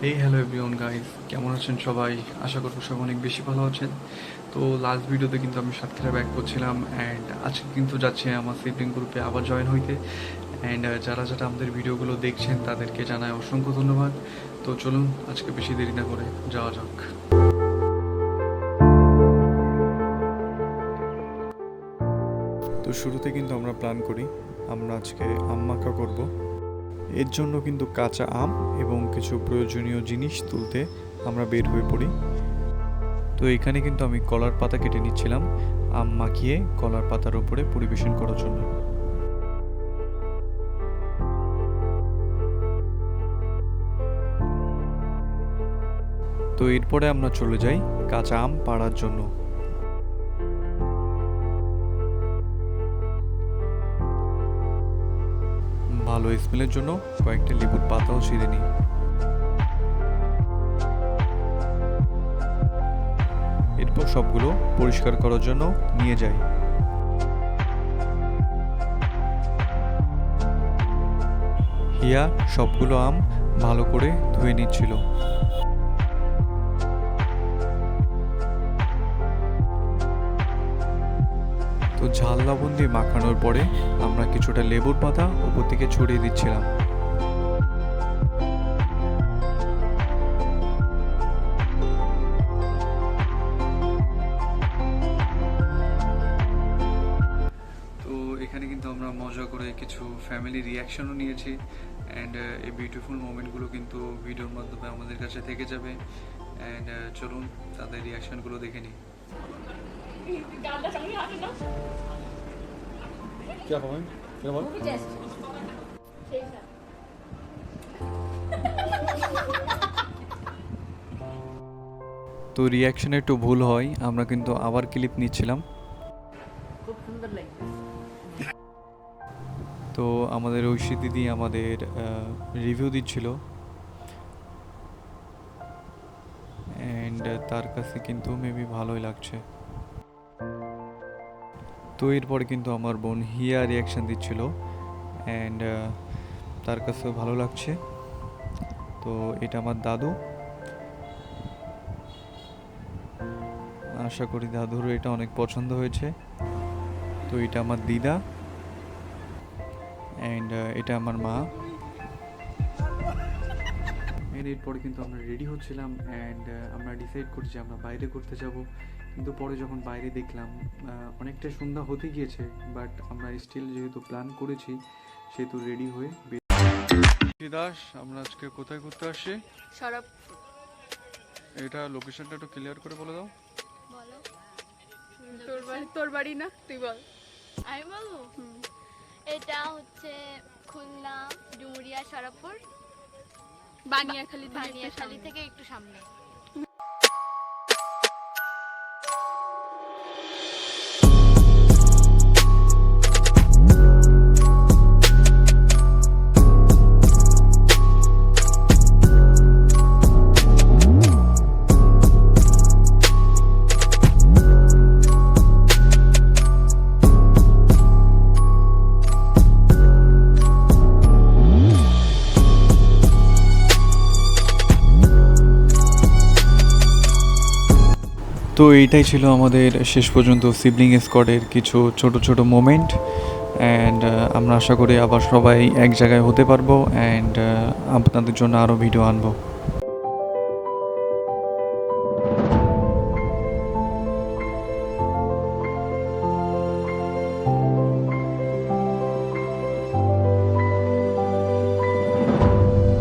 এই hello everyone guys, কেমন আছেন সবাই? আশা করব সবাই অনেক বেশি ভালো আছেন। তো লাস্ট ভিডিওতে কিন্তু আমি সাতক্ষীরা ব্যাক করছিলাম অ্যান্ড আজকে কিন্তু যাচ্ছে আমার সিবলিং গ্রুপে আবার জয়েন হইতে। অ্যান্ড যারা যারা আমাদের ভিডিওগুলো দেখছেন তাদেরকে জানাই অসংখ্য ধন্যবাদ। তো চলুন আজকে বেশি দেরি না করে যাওয়া যাক। তো শুরুতে কিন্তু আমরা প্ল্যান করি আমরা আজকে আম মাখা করব। এর জন্য কিন্তু কাঁচা আম এবং কিছু প্রয়োজনীয় জিনিস তুলতে আমরা বের হয়ে পড়ি। তো এখানে কিন্তু আমি কলার পাতা কেটে নিচ্ছিলাম আম মাখিয়ে কলার পাতার উপরে পরিবেশন করার জন্য। তো এরপরে আমরা চলে যাই কাঁচা আম পাড়ার জন্য। ভালো স্মেলের জন্য কয়েকটা লেবুর পাতাও ছিঁড়ে নিই। এরপর সবগুলো পরিষ্কার করার জন্য নিয়ে যাই। হিয়া সবগুলো আম ভালো করে ধুয়ে নিচ্ছিল। তো ঝাল লবণ দিয়ে মাখানোর পরে আমরা কিছুটা লেবুর পাতা উপর থেকে ছড়িয়ে দিচ্ছিলাম। তো এখানে কিন্তু আমরা মজা করে কিছু ফ্যামিলি রিয়াকশনও নিয়েছি অ্যান্ড এই বিউটিফুল মোমেন্টগুলো কিন্তু ভিডিওর মাধ্যমে আমাদের কাছে থেকে যাবে। অ্যান্ড চলুন তাদের রিয়াকশনগুলো দেখে নিই। क्या हुआ क्या हुआ তো রিয়াকশন একটু ভুল হয়, আমরা কিন্তু আবার ক্লিপ নিচ্ছিলাম। খুব সুন্দর লাগছে। তো আমাদের ঐশী দিদি আমাদের রিভিউ দিচ্ছিল অ্যান্ড তার কাছে কিন্তু মেবি ভালোই লাগছে। তো এরপরে কিন্তু আমার বোন হিয়া রিয়াকশান দিচ্ছিল অ্যান্ড তার কাছেও ভালো লাগছে। তো এটা আমার দাদু, আশা করি দাদুরও এটা অনেক পছন্দ হয়েছে। তো এটা আমার দিদা অ্যান্ড এটা আমার মা। এরপরে কিন্তু আমরা রেডি হচ্ছিলাম অ্যান্ড আমরা ডিসাইড করছি আমরা বাইরে ঘুরতে যাব। কিন্তু পরে যখন বাইরে দেখলাম অনেকটা সন্ধ্যা হতে গিয়েছে, বাট আমরা স্টিল যেহেতু প্ল্যান করেছি সেহেতু রেডি হয়ে দাস আমরা আজকে কোথায় ঘুরতে আসছি? সরব। এটা লোকেশনটা একটু ক্লিয়ার করে বলে দাও। বলো। তোর বাড়ি না, তুই বল। আমি বলবো এটা হচ্ছে খুলনা ডুমুরিয়া সরবপুর বানিয়াখালী থেকে একটু সামনে। তো এইটাই ছিল আমাদের শেষ পর্যন্ত সিবলিং স্কোয়াডের কিছু ছোট ছোট মোমেন্ট অ্যান্ড আমরা আশা করি আবার সবাই এক জায়গায় হতে পারবো অ্যান্ড আপনাদের জন্য আরও ভিডিও আনবো।